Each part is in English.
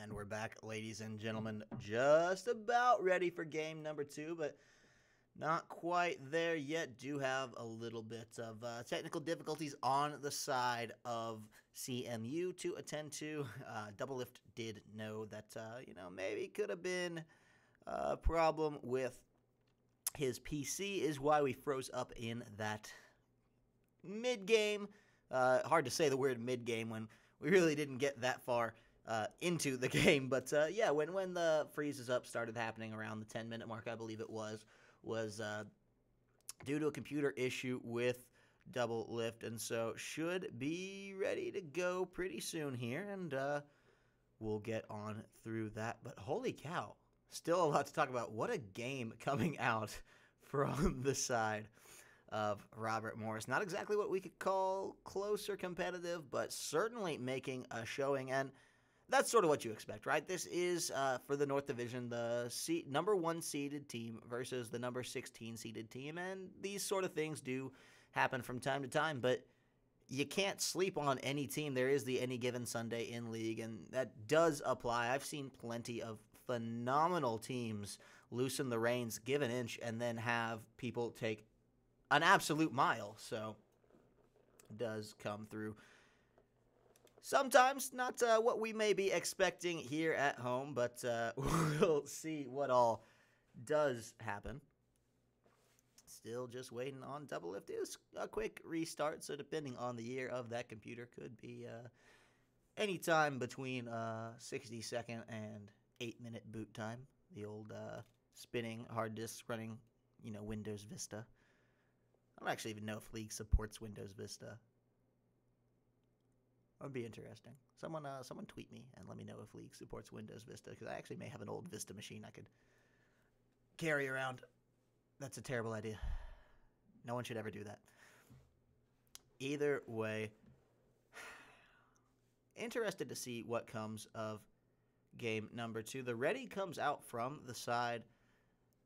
And we're back, ladies and gentlemen, just about ready for game number 2, but not quite there yet. Do have a little bit of technical difficulties on the side of CMU to attend to. Doublelift did know that, maybe could have been a problem with his PC, is why we froze up in that mid-game. Hard to say the word mid-game when we really didn't get that far into the game, but yeah, when the freezes up started happening around the 10-minute mark, I believe it was due to a computer issue with Doublelift, and so should be ready to go pretty soon here, and we'll get on through that. But holy cow, still a lot to talk about. What a game coming out from the side of Robert Morris. Not exactly what we could call close or competitive, but certainly making a showing, and that's sort of what you expect, right? This is, for the North Division, the number 1 seeded team versus the number 16 seeded team, and these sort of things do happen from time to time, but you can't sleep on any team. There is the any given Sunday in league, and that does apply. I've seen plenty of phenomenal teams loosen the reins, give an inch, and then have people take an absolute mile, so it does come through. Sometimes not what we may be expecting here at home, but we'll see what all does happen. Still just waiting on Doublelift. It is a quick restart, so depending on the year of that computer, could be any time between 60-second and 8-minute boot time. The old spinning hard disk running, Windows Vista. I don't actually even know if League supports Windows Vista. That would be interesting. Someone tweet me and let me know if League supports Windows Vista, because I actually may have an old Vista machine I could carry around. That's a terrible idea. No one should ever do that. Either way, interested to see what comes of game number 2. The ready comes out from the side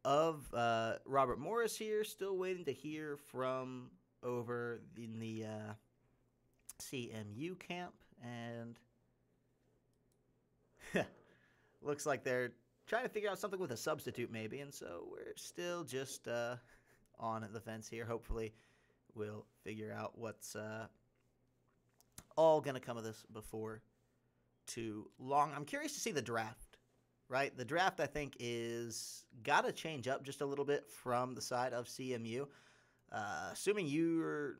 of Robert Morris here. Still waiting to hear from over in the CMU camp, and looks like they're trying to figure out something with a substitute maybe, and so we're still just on the fence here. Hopefully we'll figure out what's all gonna come of this before too long. I'm curious to see the draft, right? The draft, I think, is gotta change up just a little bit from the side of CMU. Assuming you're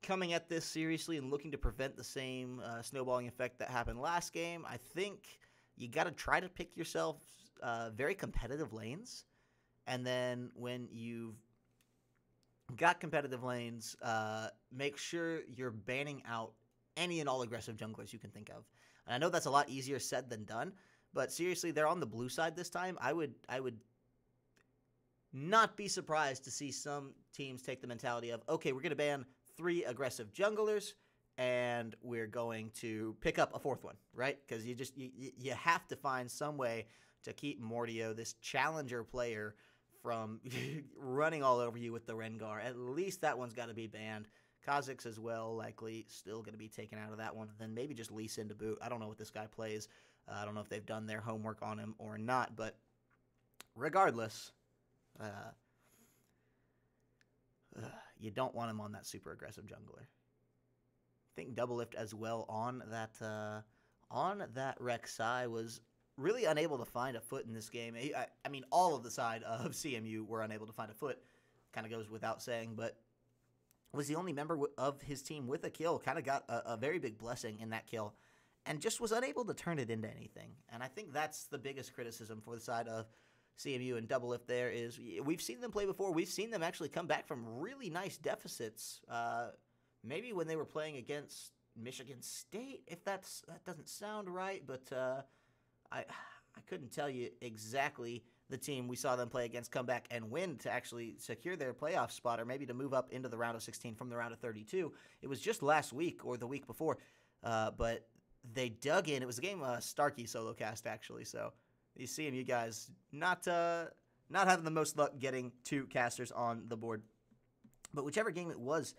coming at this seriously and looking to prevent the same snowballing effect that happened last game, I think you got to try to pick yourself very competitive lanes. And then when you've got competitive lanes, make sure you're banning out any and all aggressive junglers you can think of. And I know that's a lot easier said than done, but seriously, they're on the blue side this time. I would not be surprised to see some teams take the mentality of, okay, we're going to ban 3 aggressive junglers, and we're going to pick up a 4th one, right? Because you have to find some way to keep Mordio, this challenger player, from running all over you with the Rengar. At least that one's got to be banned. Kha'Zix as well, likely still going to be taken out of that one. Then maybe just Lee Sin to boot. I don't know what this guy plays. I don't know if they've done their homework on him or not, but regardless, you don't want him on that super aggressive jungler. I think Doublelift as well on that Rek'Sai was really unable to find a foot in this game. I mean, all of the side of CMU were unable to find a foot. Kind of goes without saying, but was the only member of his team with a kill. Kind of got a very big blessing in that kill, and just was unable to turn it into anything. And I think that's the biggest criticism for the side of CMU and Doublelift there is we've seen them play before. We've seen them actually come back from really nice deficits. Maybe when they were playing against Michigan State, if that doesn't sound right, but I couldn't tell you exactly the team we saw them play against come back and win to actually secure their playoff spot, or maybe to move up into the round of 16 from the round of 32. It was just last week or the week before, but they dug in. It was a game Starkey solo cast actually, so these CMU guys not having the most luck getting 2 casters on the board. But whichever game it was,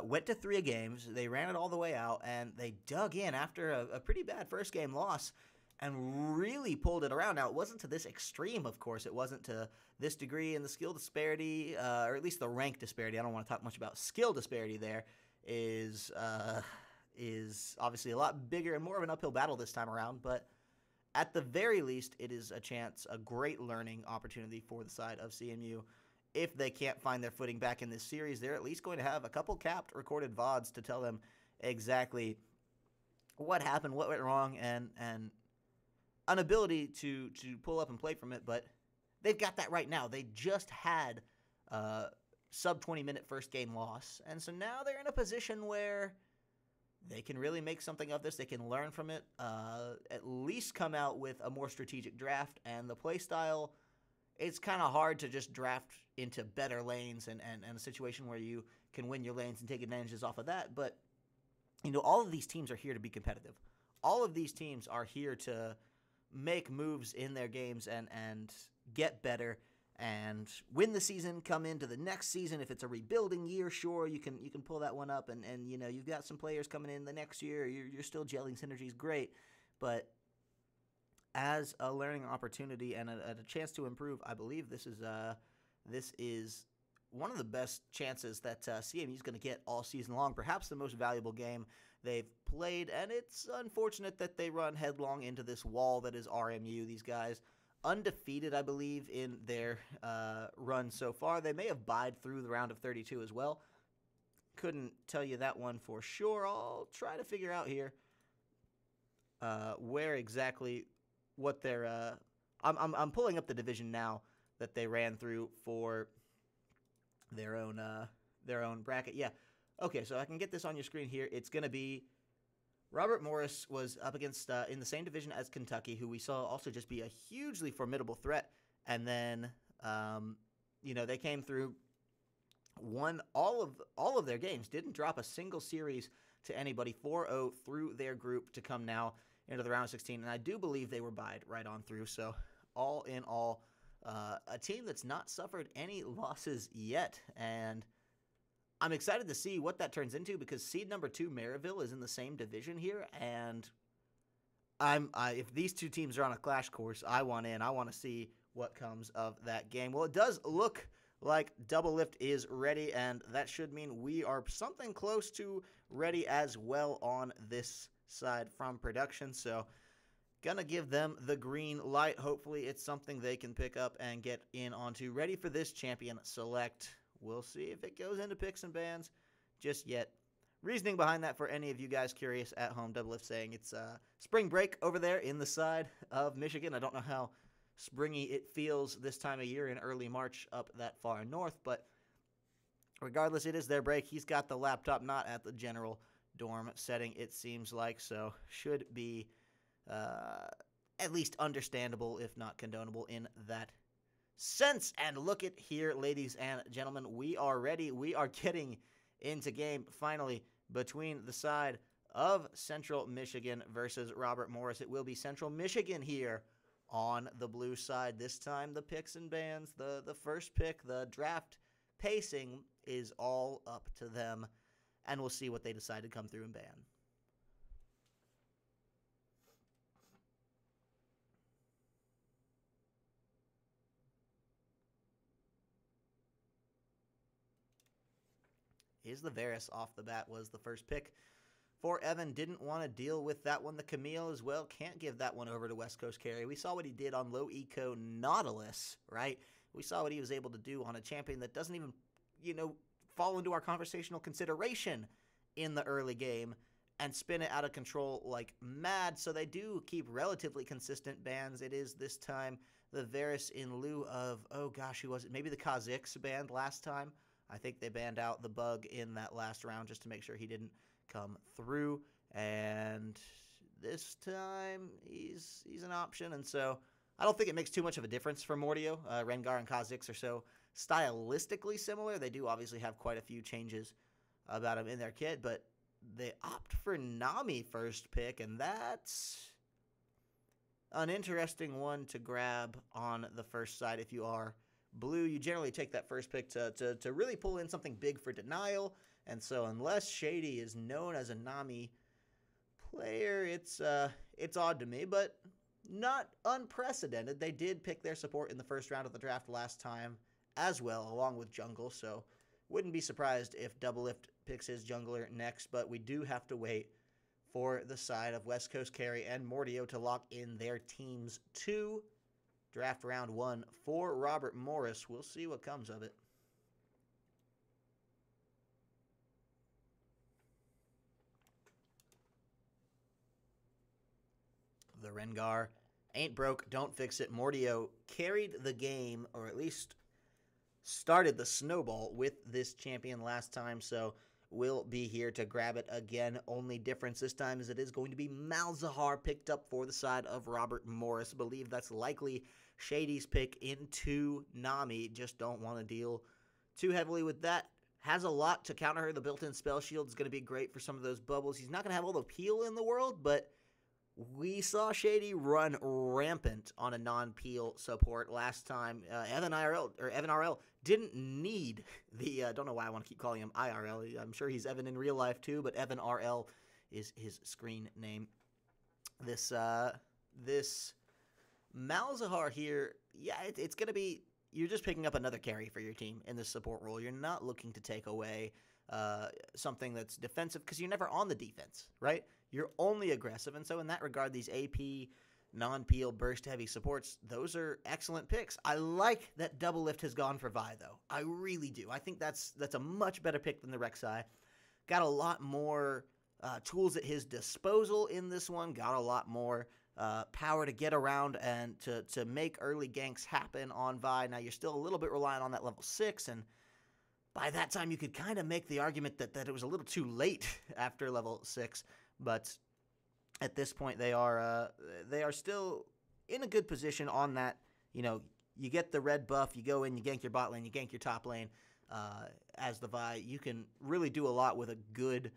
went to 3 games. They ran it all the way out, and they dug in after a pretty bad first game loss. and really pulled it around. Now, it wasn't to this extreme, of course. It wasn't to this degree in the skill disparity, or at least the rank disparity. I don't want to talk much about skill disparity there. Is obviously a lot bigger and more of an uphill battle this time around, but at the very least, it is a great learning opportunity for the side of CMU. If they can't find their footing back in this series, they're at least going to have a couple capped recorded VODs to tell them exactly what happened, what went wrong, and an ability to pull up and play from it. But they've got that right now. They just had sub 20-minute first game loss, and so now they're in a position where they can really make something of this. They can learn from it, at least come out with a more strategic draft, and the play style, it's kind of hard to just draft into better lanes and a situation where you can win your lanes and take advantages off of that. But, you know, all of these teams are here to be competitive. All of these teams are here to make moves in their games and get better and win the season, come into the next season. If it's a rebuilding year, sure, you can pull that one up, and you know, you've got some players coming in the next year, you're still gelling synergies, great. But as a learning opportunity and a chance to improve, I believe this is one of the best chances that CMU is going to get all season long, perhaps the most valuable game they've played, and it's unfortunate that they run headlong into this wall that is RMU. These guys undefeated, I believe, in their run so far. They may have bide through the round of 32 as well. Couldn't tell you that one for sure. I'll try to figure out here where exactly what their I'm pulling up the division now that they ran through for their own bracket. Yeah. Okay, so I can get this on your screen here. It's going to be Robert Morris was up against in the same division as Kentucky, who we saw also just be a hugely formidable threat. And then, you know, they came through, won all of their games, didn't drop a single series to anybody, 4-0 through their group to come now into the round of 16. And I do believe they were bide right on through. So all in all, a team that's not suffered any losses yet. And I'm excited to see what that turns into, because seed number 2, Maryville, is in the same division here, and if these two teams are on a clash course, I want in. I want to see what comes of that game. Well, it does look like Double Lift is ready, and that should mean we are something close to ready as well on this side from production. So, gonna give them the green light. Hopefully, it's something they can pick up and get in onto. Ready for this champion select. We'll see if it goes into picks and bans just yet. Reasoning behind that, for any of you guys curious at home, Double Lift saying it's spring break over there in the side of Michigan. I don't know how springy it feels this time of year in early March up that far north, but regardless, it is their break. He's got the laptop not at the general dorm setting, it seems like, so should be at least understandable, if not condonable, in that sense. And look at here, ladies and gentlemen, we are ready. We are getting into game finally between the side of Central Michigan versus Robert Morris. It will be Central Michigan here on the blue side. This time the picks and bans, the first pick, the draft pacing is all up to them, and we'll see what they decide to come through and ban. Is the Varus off the bat was the first pick for Evan. Didn't want to deal with that one. The Camille as well. Can't give that one over to West Coast Carry. We saw what he did on low eco Nautilus, right? We saw what he was able to do on a champion that doesn't even, you know, fall into our conversational consideration in the early game and spin it out of control like mad. So they do keep relatively consistent bans. It is this time the Varus in lieu of, oh gosh, who was it? Maybe the Kha'Zix banned last time. I think they banned out the bug in that last round just to make sure he didn't come through. And this time he's an option. And so I don't think it makes too much of a difference for Mordio. Rengar and Kha'Zix are so stylistically similar. They do obviously have quite a few changes about him in their kit, but they opt for Nami first pick, and that's an interesting one to grab on the first side if you are blue. You generally take that first pick to really pull in something big for denial. And so unless Shady is known as a Nami player, it's odd to me. But not unprecedented. They did pick their support in the first round of the draft last time as well, along with jungle, so wouldn't be surprised if Doublelift picks his jungler next, but we do have to wait for the side of West Coast Carry and Mordio to lock in their teams to draft round 1 for Robert Morris. We'll see what comes of it. The Rengar ain't broke, don't fix it. Mordio carried the game, or at least started the snowball with this champion last time, so will be here to grab it again. Only difference this time is it is going to be Malzahar picked up for the side of Robert Morris. Believe that's likely Shady's pick into Nami. Just don't want to deal too heavily with that. Has a lot to counter her. The built-in spell shield is going to be great for some of those bubbles. He's not going to have all the peel in the world, but we saw Shady run rampant on a non-peel support last time. Evan RL didn't need the, don't know why I want to keep calling him IRL. I'm sure he's Evan in real life too, but Evan RL is his screen name. This Malzahar here, yeah, it's going to be, you're just picking up another carry for your team in this support role. You're not looking to take away something that's defensive because you're never on the defense, right? You're only aggressive, and so in that regard, these AP non-peel burst-heavy supports, those are excellent picks. I like that Doublelift has gone for Vi, though. I really do. I think that's a much better pick than the Rek'Sai. Got a lot more tools at his disposal in this one. Got a lot more power to get around and to make early ganks happen on Vi. Now, you're still a little bit reliant on that level 6, and by that time, you could kind of make the argument that it was a little too late after level 6. But at this point, they are still in a good position on that. You know, you get the red buff, you go in, you gank your bot lane, you gank your top lane as the Vi. You can really do a lot with a good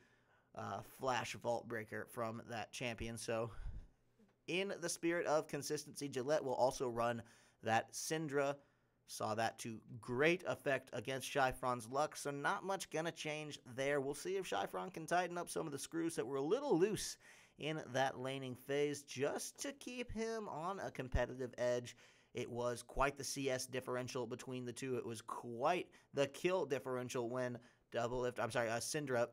flash vault breaker from that champion. So in the spirit of consistency, Gillette will also run that Syndra. Saw that to great effect against Shyfron's luck, so not much going to change there. We'll see if Shyfron can tighten up some of the screws that were a little loose in that laning phase just to keep him on a competitive edge. It was quite the CS differential between the two. It was quite the kill differential when Syndra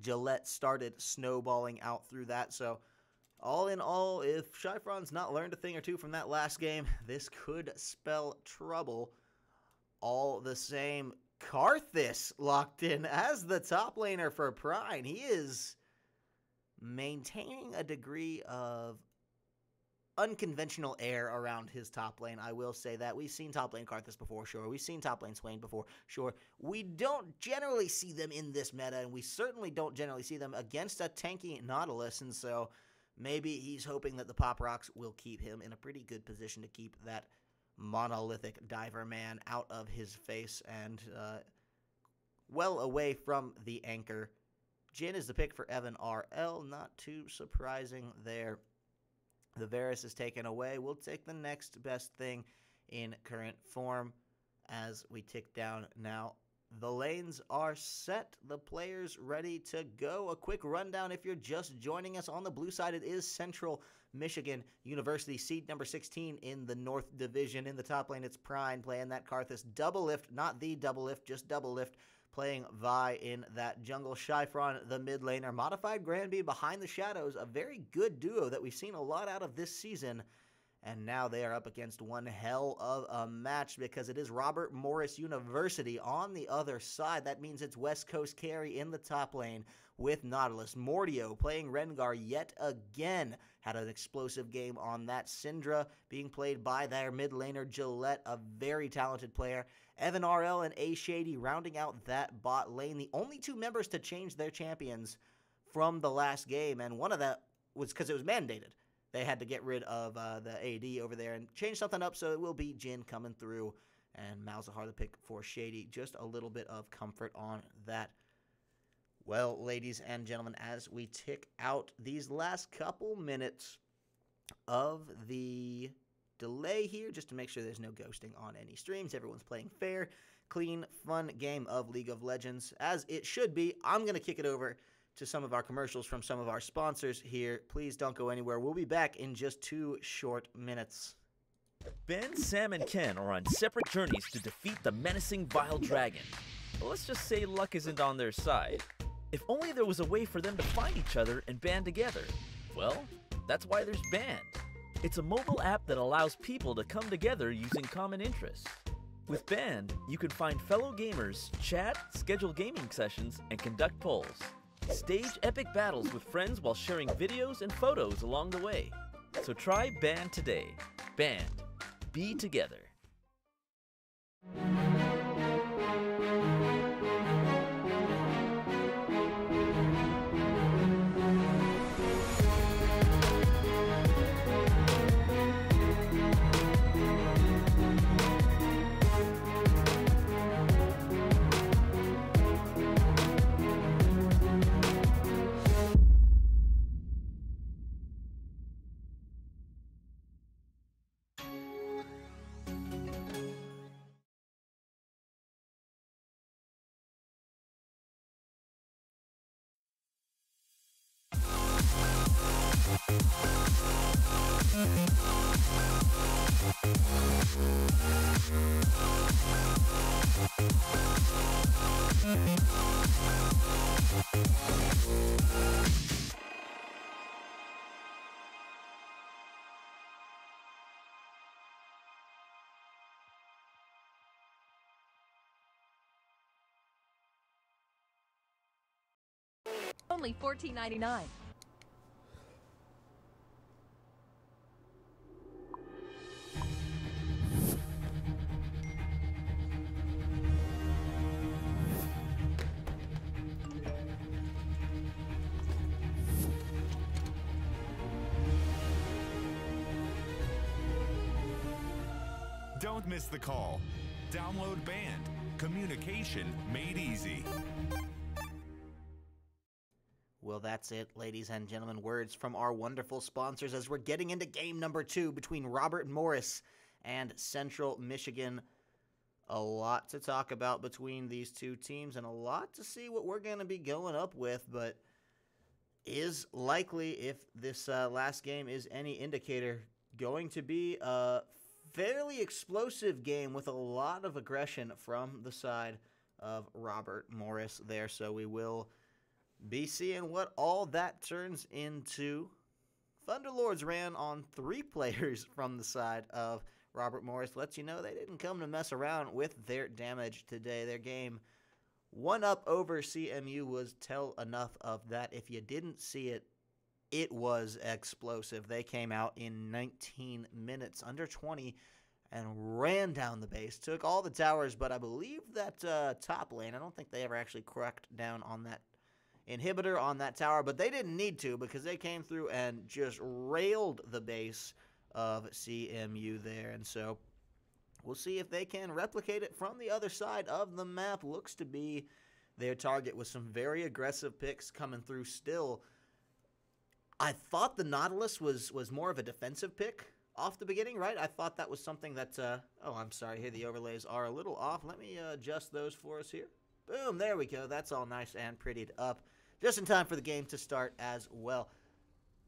Gillette started snowballing out through that. So all in all, if Shyfron's not learned a thing or two from that last game, this could spell trouble. All the same, Karthus locked in as the top laner for Prime. He is maintaining a degree of unconventional air around his top lane. I will say that. We've seen top lane Karthus before, sure. We've seen top lane Swain before, sure. We don't generally see them in this meta, and we certainly don't generally see them against a tanky Nautilus, and so maybe he's hoping that the Pop Rocks will keep him in a pretty good position to keep that monolithic diver man out of his face and well away from the anchor. Jhin is the pick for Evan RL. Not too surprising there. The Varus is taken away. We'll take the next best thing in current form as we tick down now. The lanes are set. The players ready to go. A quick rundown if you're just joining us on the blue side. It is Central Michigan University, seed number 16 in the North Division. In the top lane, it's Prime playing that Karthus. Doublelift, not the Doublelift, just Doublelift, playing Vi in that jungle. Shyfron, the mid laner. Modified Granby behind the shadows. A very good duo that we've seen a lot out of this season. And now they are up against one hell of a match because it is Robert Morris University on the other side. That means it's West Coast Carry in the top lane with Nautilus. Mordio playing Rengar yet again. Had an explosive game on that. Syndra being played by their mid laner Gillette, a very talented player. Evan RL and A Shady rounding out that bot lane. The only two members to change their champions from the last game, and one of that was because it was mandated. They had to get rid of the AD over there and change something up, so it will be Jhin coming through and Malzahar the pick for Shady. Just a little bit of comfort on that. Well, ladies and gentlemen, as we tick out these last couple minutes of the delay here, just to make sure there's no ghosting on any streams, everyone's playing fair, clean, fun game of League of Legends, as it should be. I'm going to kick it over to some of our commercials from some of our sponsors here. Please don't go anywhere. We'll be back in just 2 short minutes. Ben, Sam, and Ken are on separate journeys to defeat the menacing Vile Dragon. But let's just say luck isn't on their side. If only there was a way for them to find each other and band together. Well, that's why there's Band. It's a mobile app that allows people to come together using common interests. With Band, you can find fellow gamers, chat, schedule gaming sessions, and conduct polls. Stage epic battles with friends while sharing videos and photos along the way. So try Band today. Band. Be together. Only $14.99. Don't miss the call. Download Band. Communication made easy. Well, that's it, ladies and gentlemen. Words from our wonderful sponsors as we're getting into game number 2 between Robert Morris and Central Michigan. A lot to talk about between these two teams and a lot to see what we're going to be going up with, but is likely, if this last game is any indicator, going to be a fairly explosive game with a lot of aggression from the side of Robert Morris there. So we will be seeing what all that turns into. Thunderlords ran on 3 players from the side of Robert Morris. Lets you know they didn't come to mess around with their damage today. Their game 1-up over CMU was tell enough of that. If you didn't see it, it was explosive. They came out in 19 minutes, under 20, and ran down the base. Took all the towers, but I believe that top lane, I don't think they ever actually cracked down on that inhibitor on that tower, but they didn't need to because they came through and just railed the base of CMU there. And so we'll see if they can replicate it from the other side of the map. Looks to be their target with some very aggressive picks coming through still. I thought the Nautilus was more of a defensive pick off the beginning, right? I thought that was something that, oh, I'm sorry, here the overlays are a little off. Let me adjust those for us here. Boom, there we go. That's all nice and prettied up. Just in time for the game to start as well.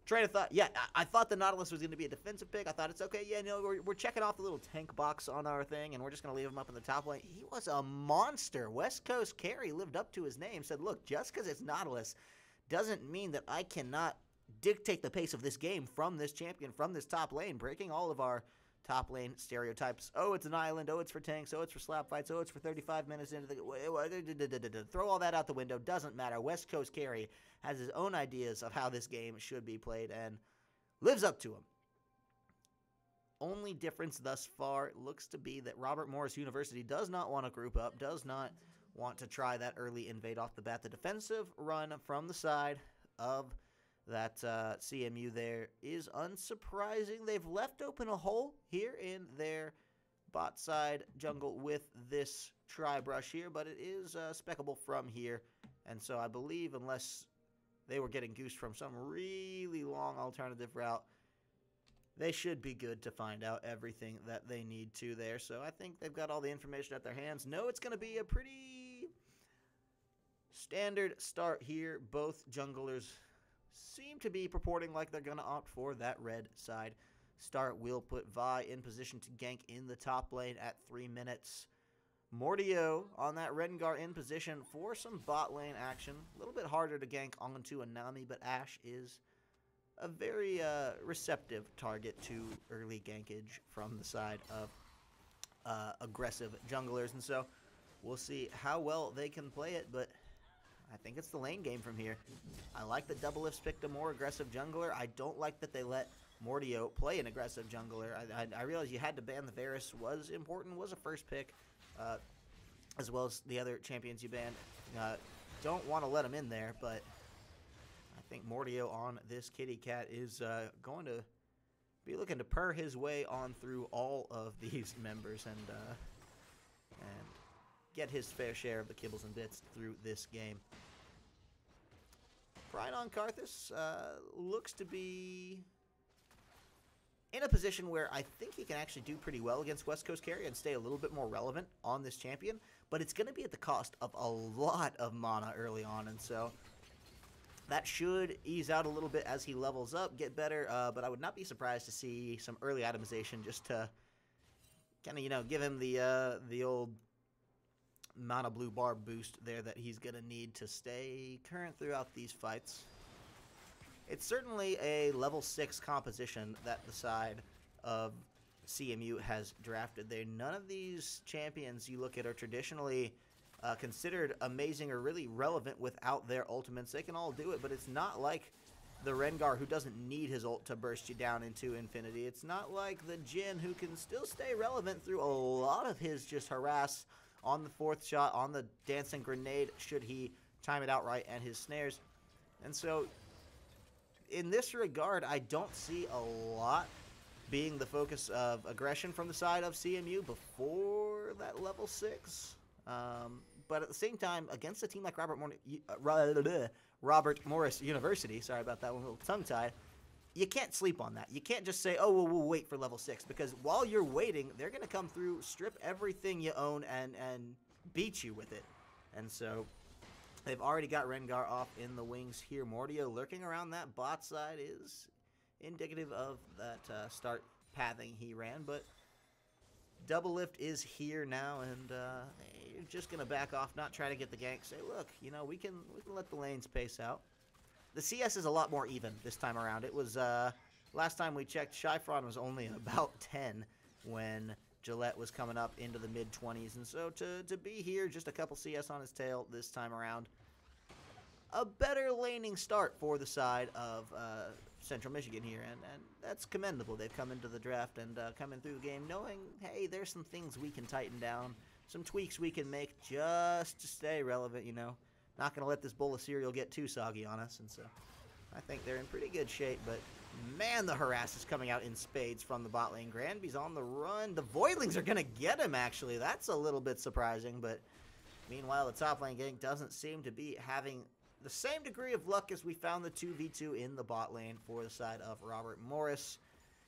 Train of thought, yeah, I thought the Nautilus was going to be a defensive pick. I thought it's okay, yeah, no, we're checking off the little tank box on our thing, and we're just going to leave him up in the top lane. He was a monster. West Coast Carry lived up to his name, said, look, just because it's Nautilus doesn't mean that I cannot dictate the pace of this game from this champion, from this top lane, breaking all of our top lane stereotypes. Oh, it's an island. Oh, it's for tanks. Oh, it's for slap fights. Oh, it's for 35 minutes into the... Throw all that out the window. Doesn't matter. West Coast Carry has his own ideas of how this game should be played and lives up to them. Only difference thus far looks to be that Robert Morris University does not want to group up, does not want to try that early invade off the bat. The defensive run from the side of that CMU there is unsurprising. They've left open a hole here in their bot side jungle with this tri-brush here, but it is speckable from here. And so I believe unless they were getting goosed from some really long alternative route, they should be good to find out everything that they need to there. So I think they've got all the information at their hands. No, it's going to be a pretty Standard start here. Both junglers seem to be purporting like they're going to opt for that red side start. Will put Vi in position to gank in the top lane at 3 minutes. Mordio on that Rengar in position for some bot lane action. A little bit harder to gank onto a Nami, but Ashe is a very receptive target to early gankage from the side of aggressive junglers. And so we'll see how well they can play it, but I think it's the lane game from here. I like that Double Lift's picked a more aggressive jungler. I don't like that they let Mordio play an aggressive jungler. I realized you had to ban the Varus was important, was a first pick, as well as the other champions you banned. Don't want to let him in there, but I think Mordio on this kitty cat is going to be looking to purr his way on through all of these members and get his fair share of the kibbles and bits through this game. Pride on Karthus looks to be in a position where I think he can actually do pretty well against West Coast carry and stay a little bit more relevant on this champion, but it's going to be at the cost of a lot of mana early on, and so that should ease out a little bit as he levels up, get better, but I would not be surprised to see some early itemization just to kind of, you know, give him the old mana blue bar boost there that he's going to need to stay current throughout these fights. It's certainly a level 6 composition that the side of CMU has drafted there. None of these champions you look at are traditionally considered amazing or really relevant without their ultimates. They can all do it, but it's not like the Rengar who doesn't need his ult to burst you down into infinity. It's not like the Jhin who can still stay relevant through a lot of his just harass on the 4th shot, on the dancing grenade, should he time it out right, and his snares. And so in this regard, I don't see a lot being the focus of aggression from the side of CMU before that level 6. But at the same time, against a team like Robert Morris University, sorry about that one, a little tongue-tied, you can't sleep on that. You can't just say, oh, well, we'll wait for level 6, because while you're waiting, they're going to come through, strip everything you own, and beat you with it. And so they've already got Rengar off in the wings here. Mordio lurking around that bot side is indicative of that start pathing he ran, but Double Lift is here now, and you're just going to back off, not try to get the gank. Say, look, you know, we can let the lanes pace out. The CS is a lot more even this time around. It was, last time we checked, Shyfron was only about 10 when Gillette was coming up into the mid-20s. And so to be here, just a couple CS on his tail this time around, a better laning start for the side of Central Michigan here. And that's commendable. They've come into the draft and coming through the game knowing, hey, there's some things we can tighten down, some tweaks we can make just to stay relevant, you know. Not going to let this bowl of cereal get too soggy on us, and so I think they're in pretty good shape, but man, the harass is coming out in spades from the bot lane. Granby's on the run. The Voidlings are going to get him, actually. That's a little bit surprising, but meanwhile, the top lane gang doesn't seem to be having the same degree of luck as we found the 2v2 in the bot lane for the side of Robert Morris.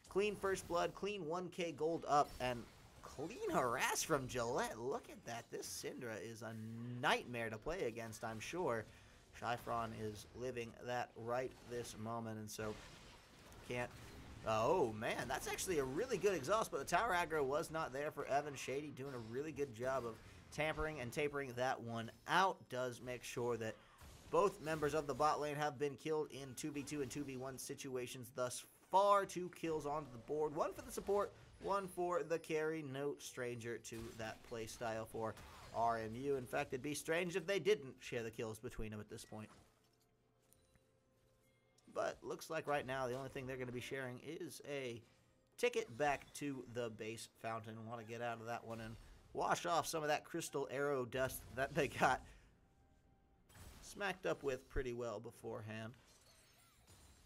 Clean first blood, clean 1k gold up, and clean harass from Gillette. Look at that. This Syndra is a nightmare to play against, I'm sure. Shyfron is living that right this moment, and so can't... Oh, man, that's actually a really good exhaust, but the tower aggro was not there for Evan. Shady doing a really good job of tampering and tapering that one out. Does make sure that both members of the bot lane have been killed in 2v2 and 2v1 situations thus far. 2 kills onto the board. 1 for the support, 1 for the carry. No stranger to that play style for RMU. In fact, it'd be strange if they didn't share the kills between them at this point. But looks like right now the only thing they're going to be sharing is a ticket back to the base fountain. Want to get out of that one and wash off some of that crystal arrow dust that they got smacked up with pretty well beforehand.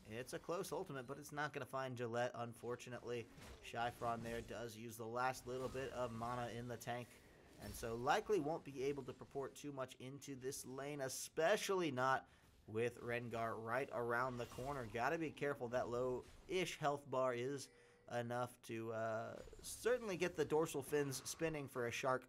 It's a close ultimate, but it's not going to find Gillette, unfortunately. Shyfron there does use the last little bit of mana in the tank, and so likely won't be able to purport too much into this lane, especially not with Rengar right around the corner. Got to be careful. That low-ish health bar is enough to certainly get the dorsal fins spinning for a shark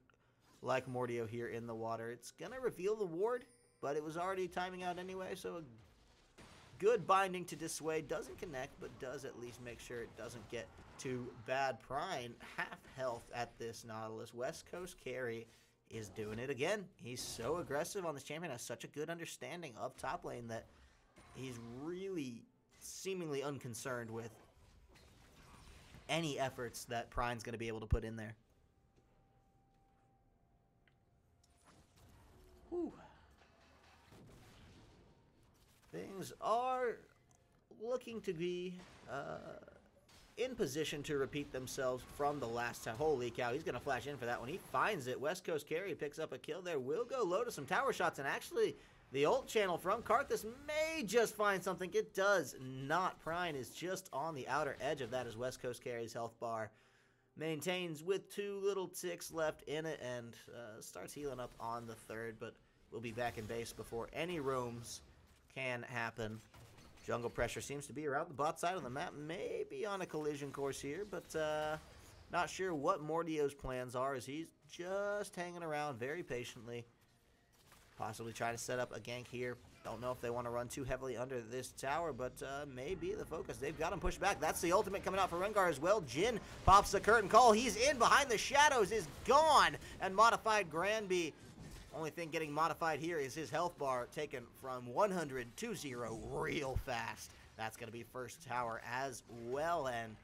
like Mordio here in the water. It's going to reveal the ward, but it was already timing out anyway, so a good binding to dissuade. Doesn't connect, but does at least make sure it doesn't get too bad. Prine, half health at this Nautilus. West Coast carry is doing it again. He's so aggressive on this champion, has such a good understanding of top lane that he's really seemingly unconcerned with any efforts that Prine's going to be able to put in there. Whew. Things are looking to be in position to repeat themselves from the last time. Holy cow, he's going to flash in for that one. He finds it. West Coast carry picks up a kill there. Will go low to some tower shots, and actually the ult channel from Karthus may just find something. It does not. Prine is just on the outer edge of that as West Coast carry's health bar maintains with 2 little ticks left in it, and starts healing up on the third, but we'll be back in base before any roams can happen. Jungle pressure seems to be around the bot side of the map, maybe on a collision course here, but not sure what Mordio's plans are, as he's just hanging around very patiently, possibly trying to set up a gank here. Don't know if they want to run too heavily under this tower, but may be the focus. They've got him pushed back. That's the ultimate coming out for Rengar as well. Jhin pops the curtain call. He's in behind the shadows, is gone, and modified Granby. Only thing getting modified here is his health bar, taken from 100 to 0 real fast. That's going to be first tower as well, and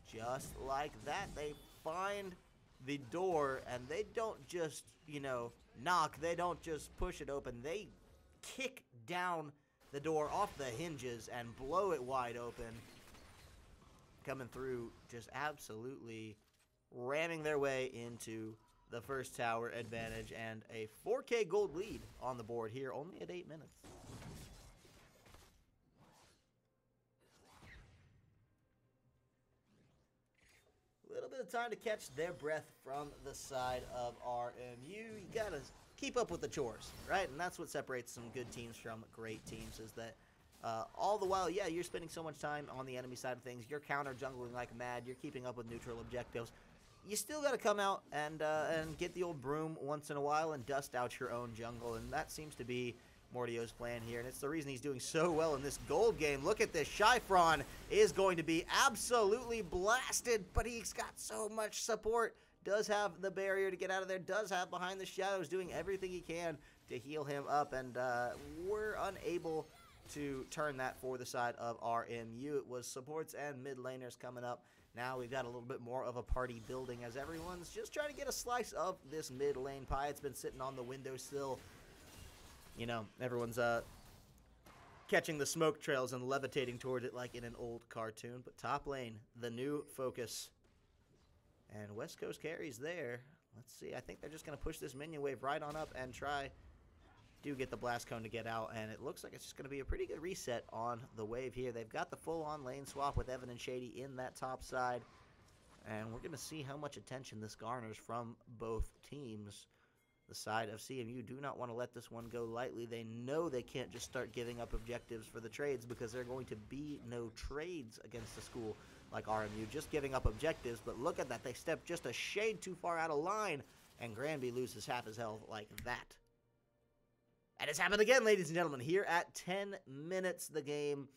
just like that, they find the door, and they don't just, you know, knock. They don't just push it open. They kick down the door off the hinges and blow it wide open. Coming through, just absolutely ramming their way into the first tower advantage, and a 4K gold lead on the board here, only at 8 minutes. A little bit of time to catch their breath from the side of RMU. You gotta keep up with the chores, right? And that's what separates some good teams from great teams, is that all the while, yeah, you're spending so much time on the enemy side of things, you're counter jungling like mad, you're keeping up with neutral objectives. You still got to come out and get the old broom once in a while and dust out your own jungle, and that seems to be Mordio's plan here, and it's the reason he's doing so well in this gold game. Look at this. Shyfron is going to be absolutely blasted, but he's got so much support. Does have the barrier to get out of there, does have behind the shadows, doing everything he can to heal him up, and we're unable to turn that for the side of RMU. It was supports and mid laners coming up. Now we've got a little bit more of a party building as everyone's just trying to get a slice of this mid lane pie. It's been sitting on the windowsill. You know, everyone's catching the smoke trails and levitating toward it like in an old cartoon. But top lane, the new focus. And West Coast carries there. Let's see. I think they're just going to push this minion wave right on up and try do get the blast cone to get out, and it looks like it's just going to be a pretty good reset on the wave here. They've got the full-on lane swap with Evan and Shady in that top side, and we're going to see how much attention this garners from both teams. The side of CMU do not want to let this one go lightly. They know they can't just start giving up objectives for the trades, because there are going to be no trades against a school like RMU, just giving up objectives. But look at that. They stepped just a shade too far out of line, and Granby loses half his health like that. And it's happened again, ladies and gentlemen. Here at 10 minutes, the game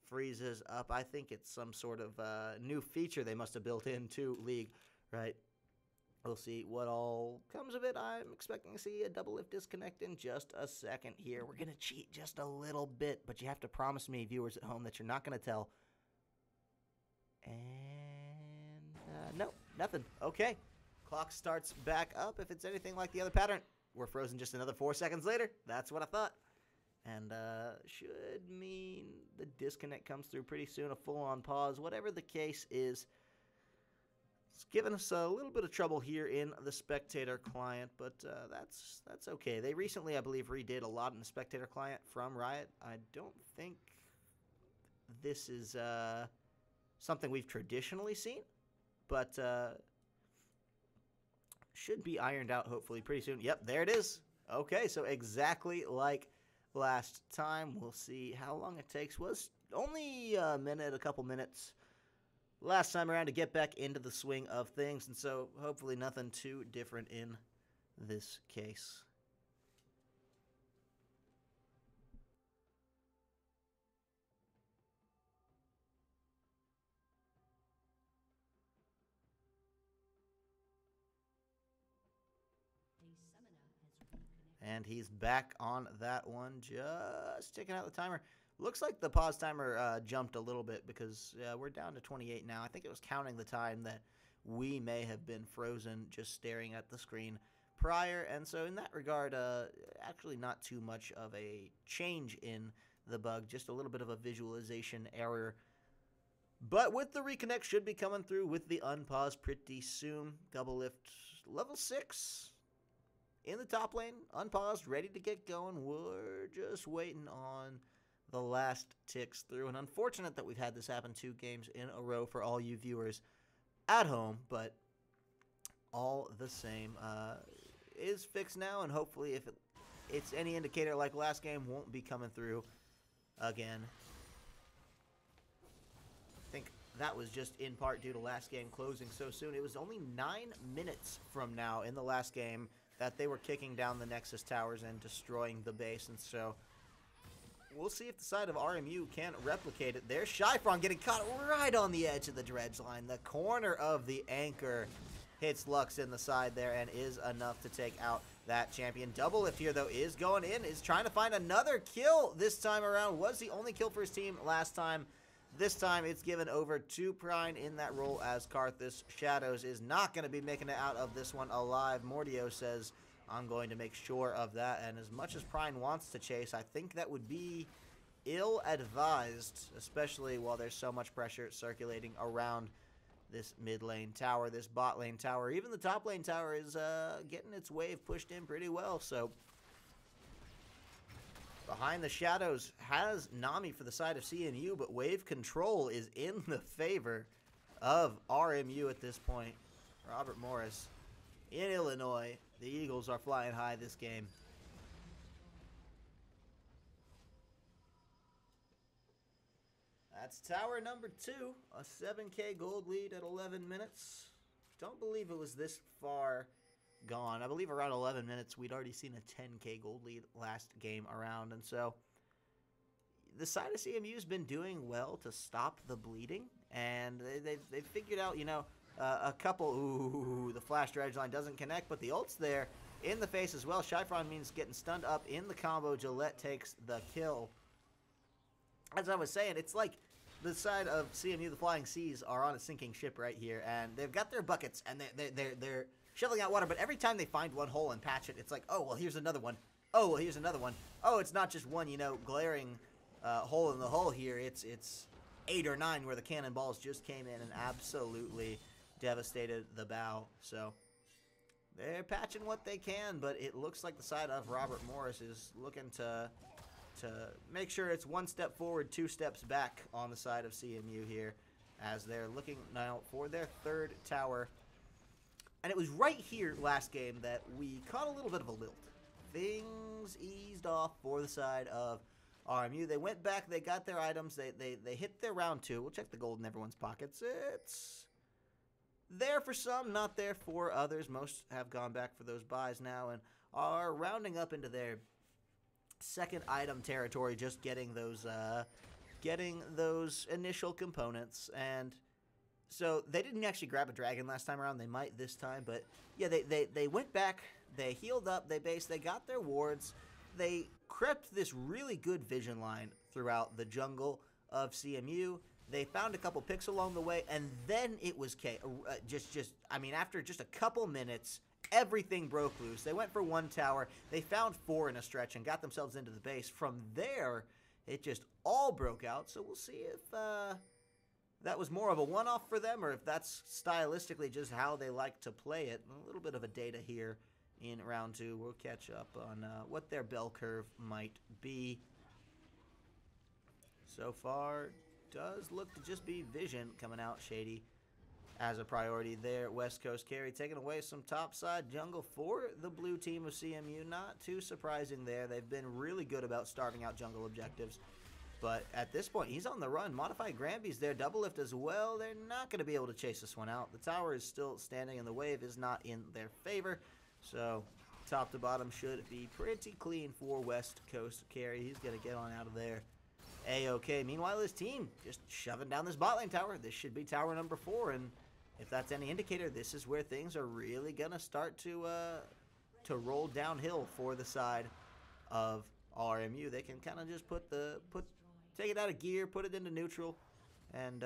freezes up. I think it's some sort of new feature they must have built into League, right? We'll see what all comes of it. I'm expecting to see a double lift disconnect in just a second here. We're going to cheat just a little bit, but you have to promise me, viewers at home, that you're not going to tell. And no, nothing. Okay. Clock starts back up. If it's anything like the other pattern, we're frozen just another 4 seconds later. That's what I thought. And should mean the disconnect comes through pretty soon, a full-on pause. Whatever the case is, it's given us a little bit of trouble here in the spectator client, but that's okay. They recently, I believe, redid a lot in the spectator client from Riot. I don't think this is something we've traditionally seen, but should be ironed out hopefully pretty soon. Yep, there it is. Okay, so exactly like last time. We'll see how long it takes. Was only a minute, a couple minutes last time around to get back into the swing of things, and so hopefully nothing too different in this case. And he's back on that one, just ticking out the timer. Looks like the pause timer jumped a little bit because we're down to 28 now. I think it was counting the time that we may have been frozen just staring at the screen prior. And so in that regard, actually not too much of a change in the bug, just a little bit of a visualization error. But with the reconnect should be coming through with the unpause pretty soon. Double lift level 6 in the top lane, unpaused, ready to get going. We're just waiting on the last ticks through. And unfortunate that we've had this happen 2 games in a row for all you viewers at home, but all the same, is fixed now, and hopefully if it's any indicator like last game, won't be coming through again. I think that was just in part due to last game closing so soon. It was only 9 minutes from now in the last game that they were kicking down the Nexus towers and destroying the base, and so we'll see if the side of RMU can replicate it. There's Shyfron getting caught right on the edge of the dredge line. The corner of the anchor hits Lux in the side there and is enough to take out that champion. Double lift here, though, is going in, is trying to find another kill this time around. Was the only kill for his team last time. This time it's given over to Prine in that role as Karthus. Shadows is not going to be making it out of this one alive. Mordio says, I'm going to make sure of that. And as much as Prine wants to chase, I think that would be ill-advised, especially while there's so much pressure circulating around this mid lane tower, this bot lane tower. Even the top lane tower is getting its wave pushed in pretty well. So behind the shadows has Nami for the side of CMU, but wave control is in the favor of RMU at this point. Robert Morris in Illinois. The Eagles are flying high this game. That's tower number 2, a 7K gold lead at 11 minutes. Don't believe it was this far gone. I believe around 11 minutes we'd already seen a 10K gold lead last game around, and so the side of CMU's been doing well to stop the bleeding, and they've figured out, you know, a couple. Ooh, the flash dredge line doesn't connect, but the ult's there in the face as well. Shyfron means getting stunned up in the combo. Gillette takes the kill. As I was saying, it's like the side of CMU, the Flying Seas, are on a sinking ship right here, and they've got their buckets, and they're shoveling out water, but every time they find one hole and patch it, it's like, oh, well, here's another one. Oh, well, here's another one. Oh, it's not just one, you know, glaring hole in the hull here. It's 8 or 9 where the cannonballs just came in and absolutely devastated the bow. So they're patching what they can, but it looks like the side of Robert Morris is looking to make sure it's 1 step forward, 2 steps back on the side of CMU here, as they're looking now for their 3rd tower. And it was right here last game that we caught a little bit of a lilt. Things eased off for the side of RMU. They went back, they got their items, they hit their round 2. We'll check the gold in everyone's pockets. It's there for some, not there for others. Most have gone back for those buys now and are rounding up into their 2nd item territory, just getting those initial components. And so they didn't actually grab a dragon last time around. They might this time, but yeah, they went back, they healed up, they based, they got their wards, they crept this really good vision line throughout the jungle of CMU. They found a couple picks along the way, and then it was I mean, after just a couple minutes, everything broke loose. They went for 1 tower. They found 4 in a stretch and got themselves into the base. From there, it just all broke out. So we'll see if that was more of a one-off for them, or if that's stylistically just how they like to play it. A little bit of a data here in round 2. We'll catch up on what their bell curve might be. So far, does look to just be Vision coming out shady as a priority there. West Coast carry taking away some topside jungle for the blue team of CMU. Not too surprising there. They've been really good about starving out jungle objectives. But at this point, he's on the run. Modified Granby's there. Double lift as well. They're not going to be able to chase this one out. The tower is still standing, and the wave is not in their favor. So top to bottom should be pretty clean for West Coast carry. He's going to get on out of there A-OK. Meanwhile, his team just shoving down this bot lane tower. This should be tower number 4, and if that's any indicator, this is where things are really going to start to to roll downhill for the side of RMU. They can kind of just take it out of gear, put it into neutral, and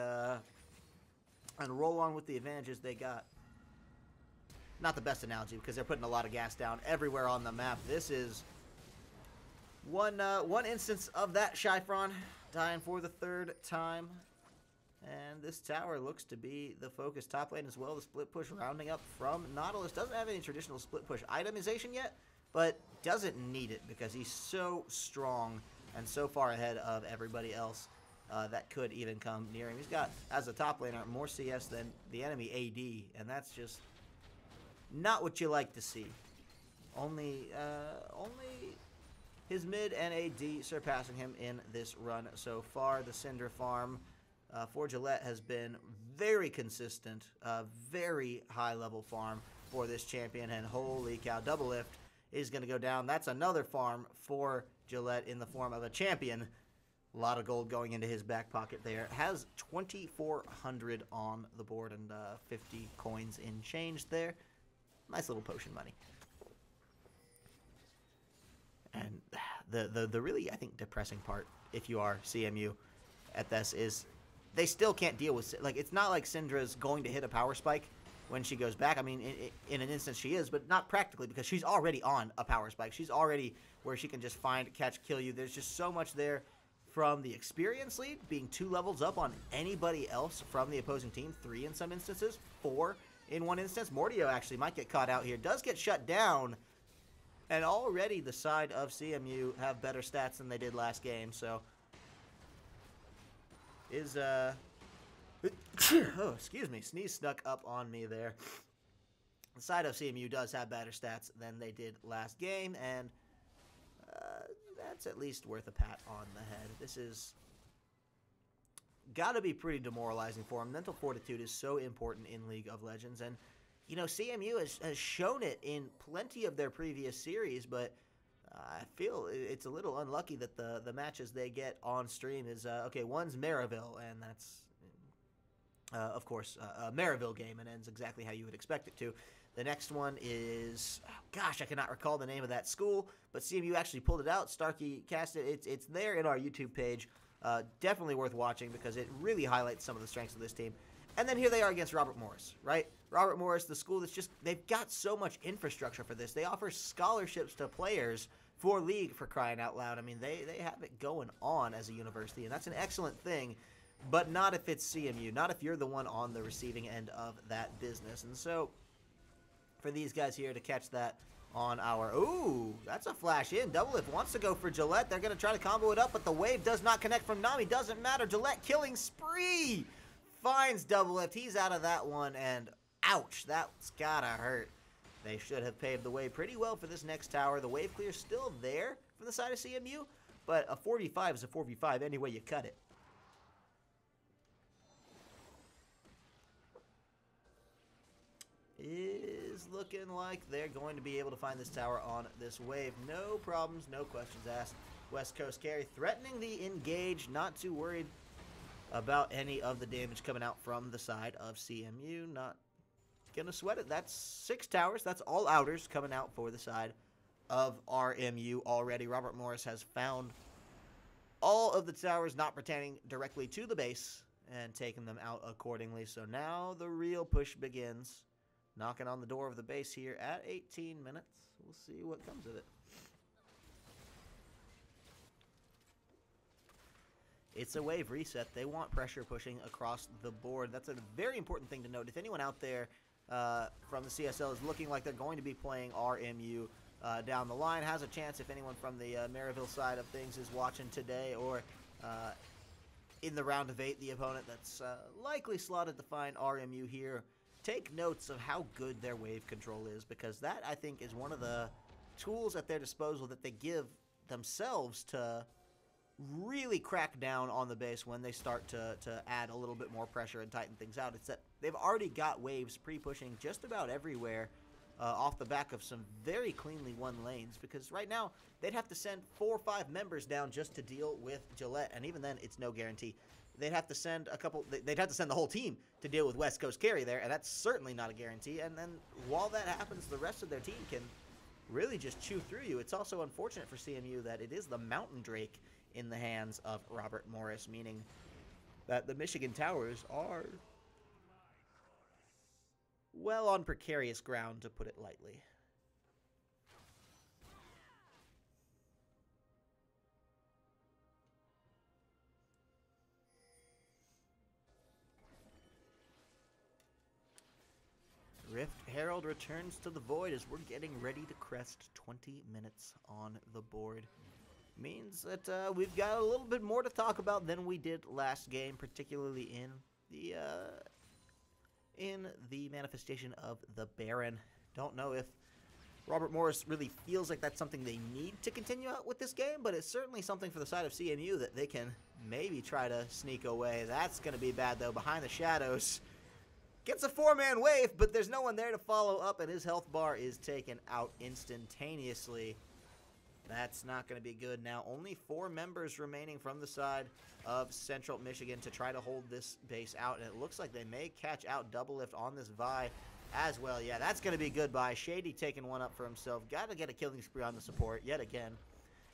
roll on with the advantages they got. Not the best analogy because they're putting a lot of gas down everywhere on the map. This is one instance of that. Shyfron dying for the third time. And this tower looks to be the focus. Top lane as well. The split push rounding up from Nautilus. Doesn't have any traditional split push itemization yet, but doesn't need it because he's so strong and so far ahead of everybody else that could even come near him. He's got, as a top laner, more CS than the enemy AD, and that's just not what you like to see. Only his mid and AD surpassing him in this run so far. The Cinder farm for Gillette has been very consistent, very high-level farm for this champion, and holy cow, double lift is going to go down. That's another farm for Gillette in the form of a champion. A lot of gold going into his back pocket there. Has 2,400 on the board and 50 coins in change there. Nice little potion money. And the really, I think, depressing part, if you are CMU at this, is they still can't deal with, like, it's not like Syndra's going to hit a power spike when she goes back. I mean, in an instance she is, but not practically because she's already on a power spike. She's already where she can just find, catch, kill you. There's just so much there from the experience lead, being 2 levels up on anybody else from the opposing team, 3 in some instances, 4 in one instance. Mordio actually might get caught out here. Does get shut down. And already the side of CMU have better stats than they did last game. So is oh, excuse me, sneeze snuck up on me there. The side of CMU does have better stats than they did last game, and that's at least worth a pat on the head. This is got to be pretty demoralizing for him. Mental fortitude is so important in League of Legends, and you know, CMU has shown it in plenty of their previous series, but I feel it's a little unlucky that the matches they get on stream is, okay, one's Maryville, and that's, of course, a Maryville game, and ends exactly how you would expect it to. The next one is, oh, gosh, I cannot recall the name of that school, but CMU actually pulled it out. Starkey cast it. It's there in our YouTube page. Definitely worth watching because it really highlights some of the strengths of this team. And then here they are against Robert Morris, right? Robert Morris, the school that's just, they've got so much infrastructure for this. They offer scholarships to players for League, for crying out loud. I mean, they have it going on as a university, and that's an excellent thing, but not if it's CMU, not if you're the one on the receiving end of that business. And so for these guys here to catch that on our, ooh, that's a flash in. Double Lift wants to go for Gillette. They're going to try to combo it up, but the wave does not connect from Nami. Doesn't matter. Gillette killing spree. Finds Double Lift. He's out of that one, and ouch, that's gotta hurt. They should have paved the way pretty well for this next tower. The wave clear still there from the side of CMU, but a 4v5 is a 4v5 any way you cut it. Is looking like they're going to be able to find this tower on this wave. No problems, no questions asked. West Coast carry threatening the engage, not too worried about any of the damage coming out from the side of CMU. Not gonna sweat it. That's 6 towers. That's all outers coming out for the side of RMU already. Robert Morris has found all of the towers not pertaining directly to the base and taken them out accordingly. So now the real push begins. Knocking on the door of the base here at 18 minutes. We'll see what comes of it. It's a wave reset. They want pressure pushing across the board. That's a very important thing to note. If anyone out there from the CSL is looking like they're going to be playing RMU down the line, has a chance, if anyone from the Maryville side of things is watching today, or in the round of 8, the opponent that's likely slotted to find RMU here, take notes of how good their wave control is, because that, I think, is one of the tools at their disposal that they give themselves to really crack down on the base when they start to add a little bit more pressure and tighten things out. It's that they've already got waves pre-pushing just about everywhere off the back of some very cleanly won lanes, because right now they'd have to send 4 or 5 members down just to deal with Gillette, and even then it's no guarantee. They'd have to send they'd have to send the whole team to deal with West Coast carry there, and that's certainly not a guarantee. And then while that happens, the rest of their team can really just chew through you. It's also unfortunate for CMU that it is the Mountain Drake in the hands of Robert Morris, meaning that the Michigan Towers are well on precarious ground, to put it lightly. Rift Herald returns to the Void as we're getting ready to crest 20 minutes on the board. Means that we've got a little bit more to talk about than we did last game, particularly in the manifestation of the Baron. Don't know if Robert Morris really feels like that's something they need to continue out with this game, but it's certainly something for the side of CMU that they can maybe try to sneak away. That's going to be bad, though. Behind the shadows. Gets a 4-man wave, but there's no one there to follow up, and his health bar is taken out instantaneously. That's not going to be good. Now, only 4 members remaining from the side of Central Michigan to try to hold this base out, and it looks like they may catch out Double Lift on this Vi as well. Yeah, that's going to be goodbye. Shady taking one up for himself. Got to get a killing spree on the support yet again.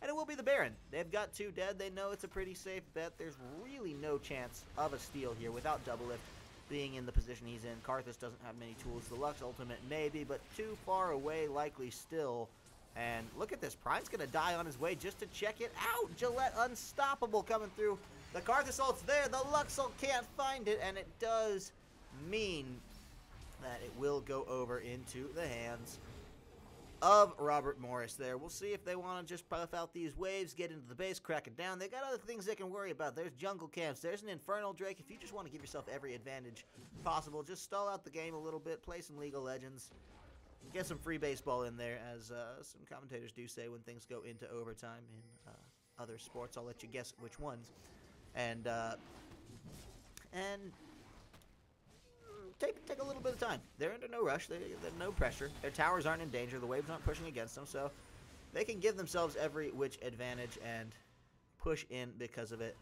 And it will be the Baron. They've got 2 dead. They know it's a pretty safe bet. There's really no chance of a steal here without Double Lift being in the position he's in. Karthus doesn't have many tools. The Lux ultimate maybe, but too far away likely still. And look at this. Prime's going to die on his way just to check it out. Gillette unstoppable coming through. The Karthus ult's there. The Lux ult can't find it, and it does mean that it will go over into the hands of Robert Morris there. We'll see if they want to just puff out these waves, get into the base, crack it down. They got other things they can worry about. There's jungle camps. There's an Infernal Drake. If you just want to give yourself every advantage possible, just stall out the game a little bit, play some League of Legends, get some free baseball in there, as some commentators do say when things go into overtime in other sports. I'll let you guess which ones. And take a little bit of time. They're under no rush. They're no pressure. Their towers aren't in danger. The waves aren't pushing against them, so they can give themselves every which advantage and push in because of it.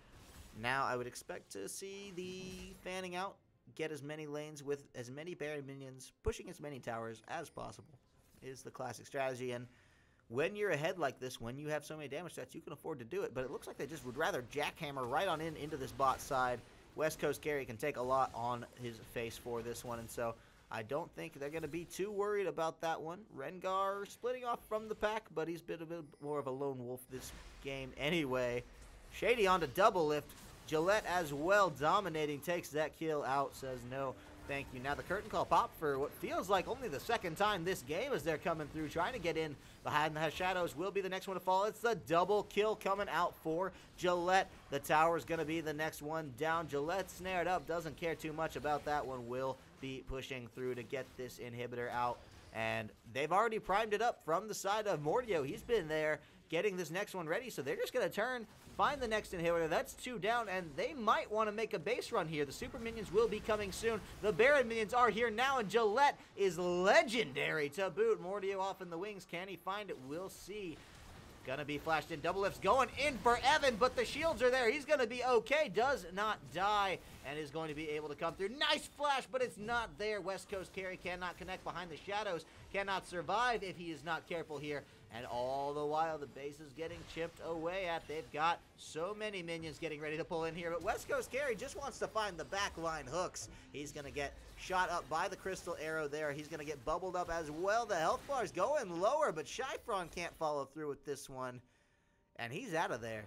Now I would expect to see the fanning out, get as many lanes with as many Baron minions, pushing as many towers as possible is the classic strategy. And when you're ahead like this, when you have so many damage stats, you can afford to do it. But it looks like they just would rather jackhammer right on into this bot side. West Coast Gary can take a lot on his face for this one, and so I don't think they're going to be too worried about that one. Rengar splitting off from the pack, but he's been a bit more of a lone wolf this game anyway. Shady onto Double Lift. Gillette as well dominating, takes that kill out, says no, thank you. Now the curtain call pop for what feels like only the second time this game as they're coming through, trying to get in behind the shadows. Will be the next one to fall. It's the double kill coming out for Gillette. The tower's going to be the next one down. Gillette snared up, doesn't care too much about that one. Will be pushing through to get this inhibitor out. And they've already primed it up from the side of Mordio. He's been there getting this next one ready, so they're just going to turn, find the next inhibitor. That's 2 down, and they might want to make a base run here. The super minions will be coming soon. The Baron minions are here now, and Gillette is legendary to boot. Mordio off in the wings. Can he find it? We'll see. Gonna be flashed in. Double Lift's going in for Evan, but the shields are there. He's gonna be okay. Does not die and is going to be able to come through. Nice flash, but it's not there. West Coast Carry cannot connect behind the shadows. Cannot survive if he is not careful here. And all the while, the base is getting chipped away at. They've got so many minions getting ready to pull in here. But West Coast Carry just wants to find the backline hooks. He's going to get shot up by the crystal arrow there. He's going to get bubbled up as well. The health bar is going lower, but Shyfron can't follow through with this one. And he's out of there.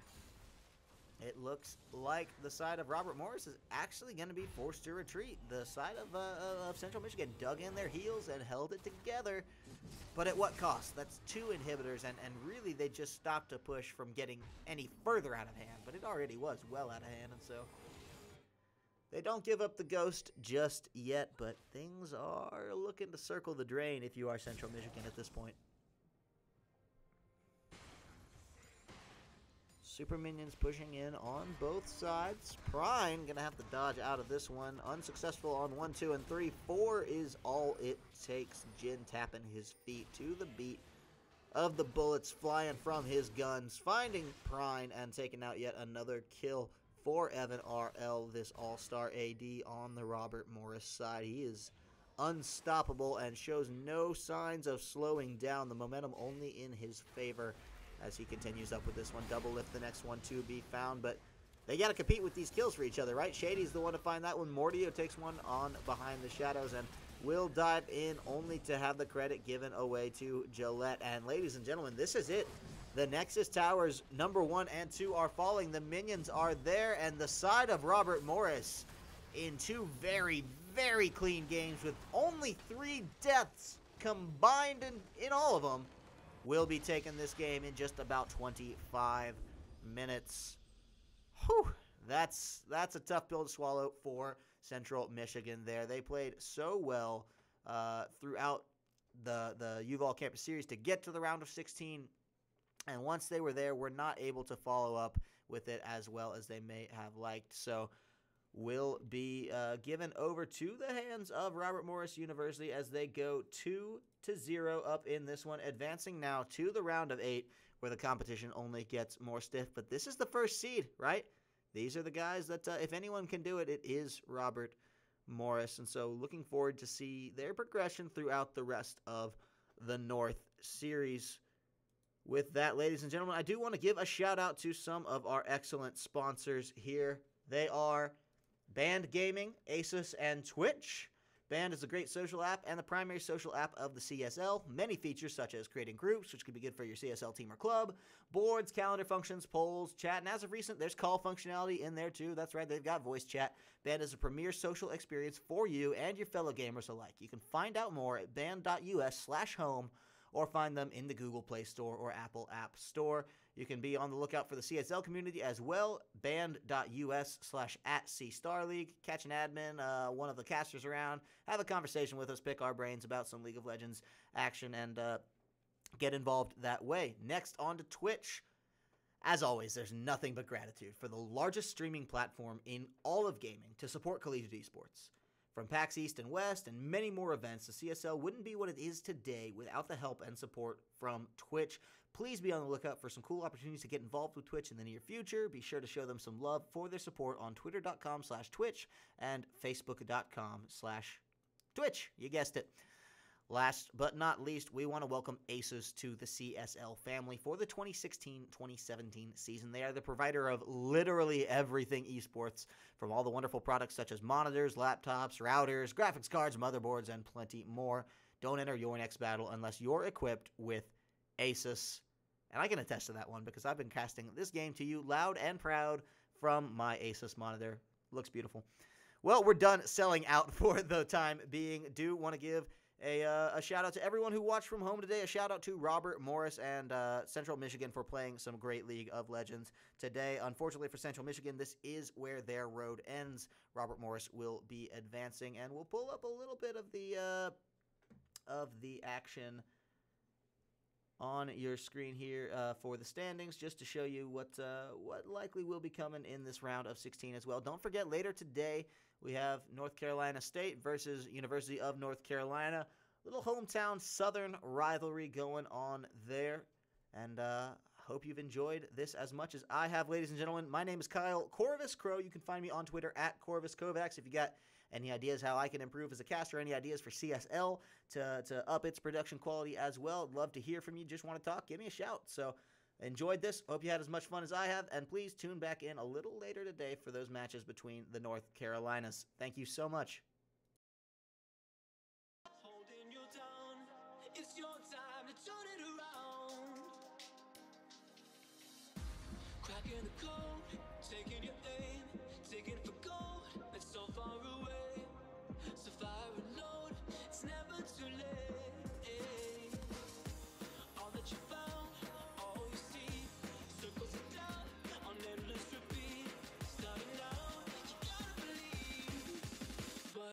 It looks like the side of Robert Morris is actually going to be forced to retreat. The side of Central Michigan dug in their heels and held it together. But at what cost? That's 2 inhibitors, and really they just stopped a push from getting any further out of hand. But it already was well out of hand, and so they don't give up the ghost just yet. But things are looking to circle the drain if you are Central Michigan at this point. Super minions pushing in on both sides. Prime gonna have to dodge out of this one. Unsuccessful on 1, 2, and 3. 4 is all it takes. Jin tapping his feet to the beat of the bullets flying from his guns. Finding Prime and taking out yet another kill for Evan RL, this all-star AD on the Robert Morris side. He is unstoppable and shows no signs of slowing down. The momentum only in his favor as he continues up with this one. Double lift the next one to be found, but they got to compete with these kills for each other, right? Shady's the one to find that one. Mordio takes one on behind the shadows and will dive in only to have the credit given away to Gillette. And ladies and gentlemen, this is it. The Nexus Towers number 1 and 2 are falling. The minions are there, and the side of Robert Morris in 2 very, very clean games with only 3 deaths combined in all of them will be taking this game in just about 25 minutes. Whew, that's a tough pill to swallow for Central Michigan there. They played so well throughout the ULoL Campus Series to get to the round of 16, and once they were there, were not able to follow up with it as well as they may have liked. So will be given over to the hands of Robert Morris University as they go 2-0 up in this one, advancing now to the round of 8 where the competition only gets more stiff. But this is the first seed, right? These are the guys that if anyone can do it, it is Robert Morris. And so looking forward to see their progression throughout the rest of the North Series. With that, ladies and gentlemen, I do want to give a shout out to some of our excellent sponsors here. They are Band Gaming, Asus, and Twitch. Band is a great social app and the primary social app of the CSL. Many features such as creating groups, which can be good for your CSL team or club, boards, calendar functions, polls, chat, and as of recent, there's call functionality in there too. That's right, they've got voice chat. Band is a premier social experience for you and your fellow gamers alike. You can find out more at band.us/home or find them in the Google Play Store or Apple App Store. You can be on the lookout for the CSL community as well, band.us/@CStarLeague. Catch an admin, one of the casters around, have a conversation with us, pick our brains about some League of Legends action, and get involved that way. Next, on to Twitch. As always, there's nothing but gratitude for the largest streaming platform in all of gaming to support collegiate esports. From PAX East and West and many more events, the CSL wouldn't be what it is today without the help and support from Twitch. Please be on the lookout for some cool opportunities to get involved with Twitch in the near future. Be sure to show them some love for their support on twitter.com/Twitch and facebook.com/Twitch. You guessed it. Last but not least, we want to welcome Asus to the CSL family for the 2016-2017 season. They are the provider of literally everything esports, from all the wonderful products such as monitors, laptops, routers, graphics cards, motherboards, and plenty more. Don't enter your next battle unless you're equipped with Asus. And I can attest to that one because I've been casting this game to you loud and proud from my Asus monitor. Looks beautiful. Well, we're done selling out for the time being. Do want to give a shout out to everyone who watched from home today. A shout out to Robert Morris and Central Michigan for playing some great League of Legends today. Unfortunately for Central Michigan, this is where their road ends. Robert Morris will be advancing, and we'll pull up a little bit of the action on your screen here for the standings, just to show you what likely will be coming in this round of 16 as well. Don't forget, later today we have North Carolina State versus University of North Carolina. Little hometown Southern rivalry going on there. And hope you've enjoyed this as much as I have, ladies and gentlemen. My name is Kyle Corvus Crow. You can find me on Twitter at Corvus Kovacs. If you got any ideas how I can improve as a caster, any ideas for CSL to up its production quality as well, I'd love to hear from you. Just want to talk, give me a shout. So enjoyed this. Hope you had as much fun as I have. And please tune back in a little later today for those matches between the North Carolinas. Thank you so much.